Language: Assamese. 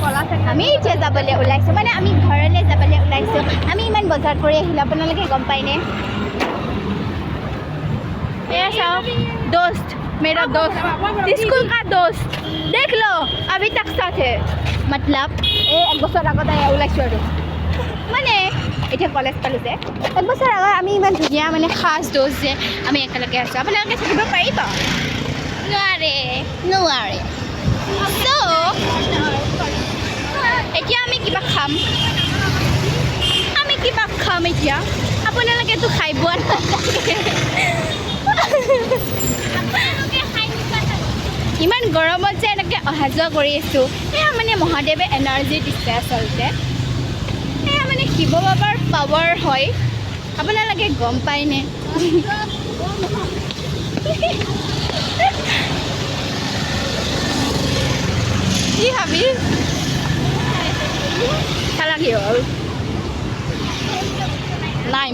আমি এতিয়া যাবলৈ ওলাইছোঁ মানে আমি ঘৰলৈ যাবলৈ ওলাইছোঁ আমি ইমান বজাৰ কৰি আহিলোঁ আপোনালোকে গম পায়নে ये सब दोस्त मेरा दोस्त स्कूल का दोस्त देख लो अभी तक साथ है मतलब एक बছৰ আগত ওলাইছোঁ আৰু মানে এতিয়া কলেজ পালোঁ যে এক বছৰ আগত আমি ইমান ধুনীয়া মানে খাস দোস্ত যে আমি একেলগে আছোঁ আপোনালোকে থাকিব পাৰিব নোৱাৰে নোৱাৰে চ' এতিয়া আমি কিবা খাম এতিয়া আপোনালোকেতো খাই পোৱা নাথাকে ইমান গৰমত যে এনেকৈ অহা যোৱা কৰি আছোঁ এয়া মানে মহাদেৱে এনাৰ্জি দিছে আচলতে এয়া মানে শিৱ বাবাৰ পাৱাৰ হয় আপোনালোকে গম পায়নে কি ভাবি চালা কি হ'ল